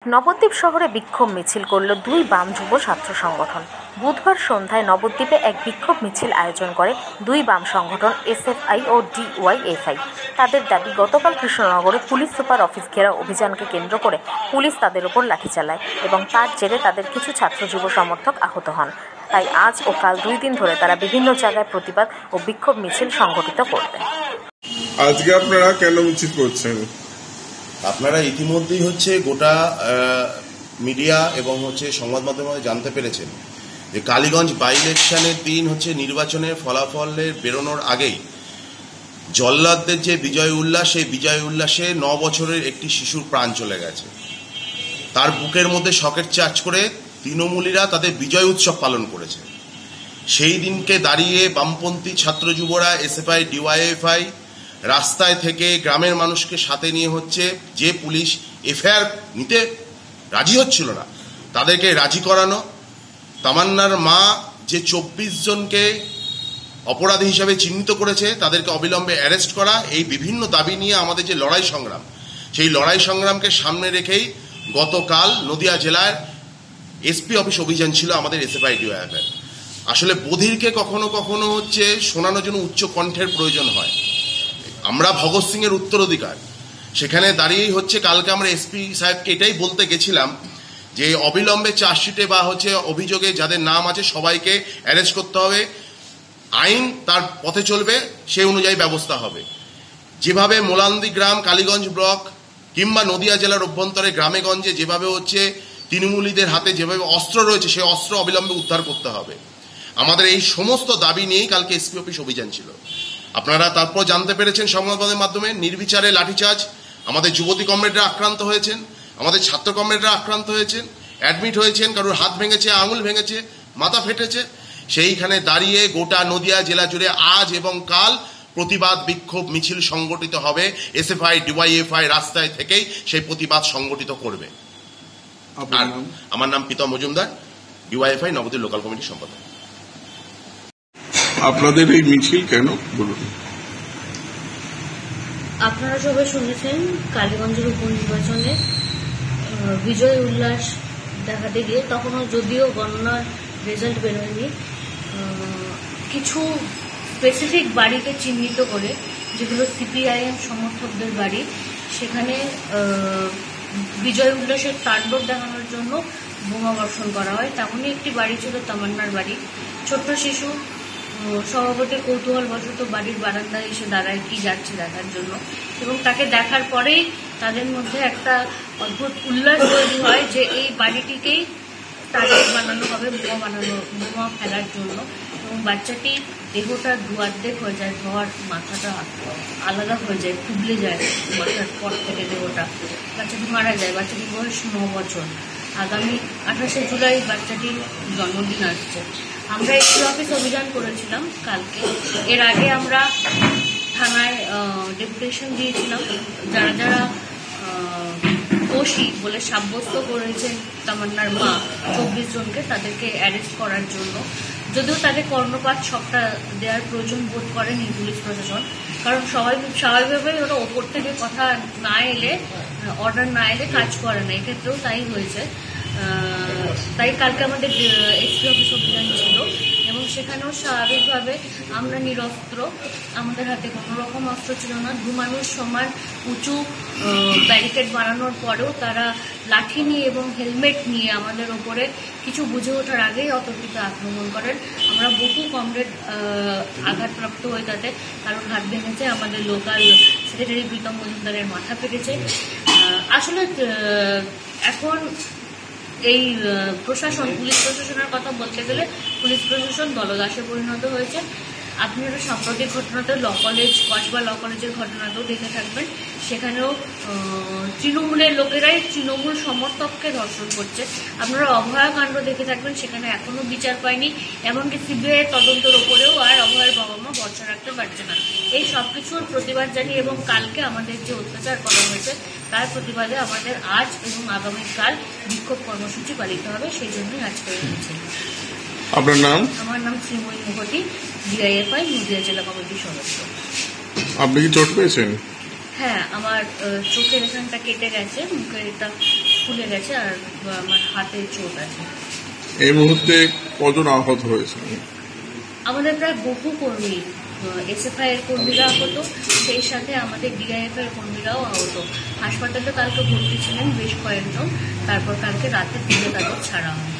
নবদ্বীপ শহরে বিক্ষোভ মিছিল করল দুই বাম যুব ছাত্র সংগঠন। বুধবার সন্ধ্যায় নবদ্বীপে এক বিক্ষোভ মিছিল আয়োজন করে দুই বাম সংগঠন এসএফআই ও ডিওয়াইএফআই। তাদের দাবি, গতকাল কৃষ্ণনগরে পুলিশ সুপার অফিস ঘেরাও অভিযানকে কেন্দ্র করে পুলিশ তাদের উপর লাঠি চালায় এবং তার জেরে তাদের কিছু ছাত্র যুব সমর্থক আহত হন। তাই আজ ও কাল 2 দিন ধরে তারা বিভিন্ন জায়গায় প্রতিবাদ ও বিক্ষোভ মিছিল সংগঠিত করবে। আজকে আপনারা কেন মিছিল করছেন? আপনারা ইতিমধ্যেই গোটা মিডিয়া এবং সংবাদ মাধ্যমে জানতে পেরেছেন যে কালীগঞ্জ বাই ইলেকশনের দিন নির্বাচনের ফলাফলের বেরোনোর আগেই জল্লাদদের যে বিজয় উল্লাস, সেই বিজয় উল্লাসে 9 বছরের একটি শিশুর প্রাণ চলে গেছে। তার বুকের মধ্যে শকের চার্জ করে তৃণমূলীরা তাদের বিজয় উৎসব পালন করেছে। সেই দিনকে দাঁড়িয়ে বামপন্থী ছাত্র যুবরা এসএফআই ডিওয়াইএফআই রাস্তায় থেকে গ্রামের মানুষকে সাথে নিয়ে যে পুলিশ এফআইআর নিতে রাজি হচ্ছিল না, তাদেরকে রাজি করানো, তামান্নার মা যে 24 জনকে অপরাধী হিসাবে চিহ্নিত করেছে তাদেরকে অবিলম্বে অ্যারেস্ট করা, এই বিভিন্ন দাবি নিয়ে আমাদের যে লড়াই সংগ্রাম, সেই লড়াই সংগ্রামকে সামনে রেখেই গতকাল নদিয়া জেলার এসপি অফিস অভিযান ছিল আমাদের এসএফআই ডিওয়াইএফআই। আসলে বধিরকে কখনো কখনো শোনানোর জন্য উচ্চ কণ্ঠের প্রয়োজন হয়। আমরা ভগৎ সিং এর উত্তরাধিকার, সেখানে দাঁড়িয়েই কালকে আমরা এসপি সাহেবকে এটাই বলতে গেছিলাম যে অবিলম্বে চার্জশিটে বা অভিযোগে যাদের নাম আছে সবাইকে অ্যারেস্ট করতে হবে, আইন তার পথে চলবে, সেই অনুযায়ী ব্যবস্থা হবে। যেভাবে মোলান্দি গ্রাম, কালীগঞ্জ ব্লক কিংবা নদিয়া জেলার অভ্যন্তরে গ্রামে গঞ্জে যেভাবে তৃণমূলীদের হাতে যেভাবে অস্ত্র রয়েছে, সেই অস্ত্র অবিলম্বে উদ্ধার করতে হবে। আমাদের এই সমস্ত দাবি নিয়েই কালকে এসপি অফিস অভিযান ছিল। আপনারা তারপর জানতে পেরেছেন সংবাদের মাধ্যমে নির্বিচারে লাঠিচার্জ, আমাদের যুবতী কমরেডরা আক্রান্ত হয়েছেন, আমাদের ছাত্র কমরেডরা আক্রান্ত হয়েছেন, অ্যাডমিট হয়েছেন, কারোর হাত ভেঙেছে, আঙুল ভেঙেছে, মাথা ফেটেছে। সেইখানে দাঁড়িয়ে গোটা নদিয়া জেলা জুড়ে আজ এবং কাল প্রতিবাদ বিক্ষোভ মিছিল সংগঠিত হবে। এসএফআই ডিওয়াইএফআই রাস্তায় থেকেই সেই প্রতিবাদ সংগঠিত করবে। আমার নাম প্রীতম মজুমদার, ডিওয়াইএফআই নবদ্বীপ লোকাল কমিটির সম্পাদক। আপনাদের এই মিছিল কেন বলুন? আপনারা সবাই শুনেছেন কালীগঞ্জের উপনির্বাচনে বিজয় উল্লাস দেখাতে গিয়ে, তখনও যদিও গণনার রেজাল্ট বেরোয়নি, কিছু স্পেসিফিক বাড়িকে চিহ্নিত করে, যেগুলো সিপিআইএম সমর্থকদের বাড়ি, সেখানে বিজয় উল্লাসের তাণ্ডব দেখানোর জন্য বোমা বর্ষণ করা হয়। তেমনই একটি বাড়ি ছিল তামান্নার বাড়ি। ছোট্ট শিশু স্বভাবতই কৌতূহলবশত বাড়ির বারান্দায় এসে দাঁড়ায় কি যাচ্ছে দেখার জন্য, এবং তাকে দেখার পরেই তাদের মধ্যে একটা অদ্ভুত উল্লাস তৈরি হয় যে এই বাড়িটিকেই টার্গেট বানানো হবে বোমা ফেলার জন্য। এবং বাচ্চাটি দেহটা দুয়ার্ধেক হয়ে যায়, ধর মাথাটা আলাদা হয়ে যায়, কুবলে যায় মাথার পর থেকে দেহটা। বাচ্চাটি মারা যায়। বাচ্চাটির বয়স 9 বছর। আগামী 28শে জুলাই বাচ্চাটির জন্মদিন আসছে। আমরা এসপি অফিস অভিযান করেছিলাম কালকে। এর আগে আমরা থানায় ডেপুটেশন দিয়েছিলাম। যারা যারা দোষী বলে সাব্যস্ত করেছেন তামান্নার মা 24 জনকে, তাদেরকে অ্যারেস্ট করার জন্য। যদিও তাদের কর্ণপাত সবটা দেওয়ার প্রয়োজন বোধ করেনি পুলিশ প্রশাসন, কারণ স্বাভাবিকভাবেই ওরা ওপর থেকে কথা না এলে, অর্ডার না এলে কাজ করে না। এক্ষেত্রেও তাই হয়েছে। তাই কালকে আমাদের এসপি অফিস অভিযান ছিল এবং সেখানেও স্বাভাবিকভাবে আমরা নিরস্ত্র, আমাদের হাতে কোনো রকম অস্ত্র ছিল না। 2 মানুষ সমান উঁচু ব্যারিকেড বানানোর পরেও তারা লাঠি নিয়ে এবং হেলমেট নিয়ে আমাদের ওপরে কিছু বুঝে ওঠার আগেই অতর্কিত আক্রমণ করেন। আমরা বহু কমরেড আঘাতপ্রাপ্ত হয়ে তাতে কারোর হাত ভেঙেছে, আমাদের লোকাল সেক্রেটারি প্রীতম মজুমদারের মাথা ফেটেছে। আসলে এখন এই প্রশাসন, পুলিশ প্রশাসনের কথা বলতে গেলে পুলিশ প্রশাসন দলদাসে পরিণত হয়েছে। আপনারা সাম্প্রতিক ঘটনাতে কসবা ল কলেজের ঘটনাতেও দেখে থাকবেন, সেখানেও তৃণমূলের লোকেরাই তৃণমূল সমর্থককে ধর্ষণ করছে। আপনারা অভয়াকাণ্ড দেখে থাকবেন, সেখানে এখনো বিচার পায়নি। এমনকি সিবিআই তদন্তের ওপরেও আর অভয়ের বাবা মা ভরসা রাখতে পারছে না। এই সব কিছুর প্রতিবাদ জানিয়ে এবং কালকে আমাদের যে অত্যাচার করা হয়েছে তার প্রতিবাদে আমাদের আজ এবং আগামীকাল বিক্ষোভ কর্মসূচি পালিত হবে। সেই জন্যই আজকে মিছিল। আপনার নাম? আমার নাম শ্রীময়ী মুখোটি, ডিআইএফআই নদিয়া জেলা কমিটির সদস্য। আপনি কি চোট পেয়েছেন? হ্যাঁ, আমার চোখের এখানটা কেটে গেছে, মুখের এটা ফুলে গেছে আর আমার হাতে চোট আছে। এই মুহূর্তে কজন আহত হয়েছে? আমাদের প্রায় বহু কর্মী, এসএফআই এর কর্মীরা আহত, সেই সাথে আমাদের ডিআইএফ এর কর্মীরাও আহত। হাসপাতালে কালকে ভর্তি ছিলেন বেশ কয়েকজন, তারপর কালকে রাতে তুলে তাদের ছাড়া হয়।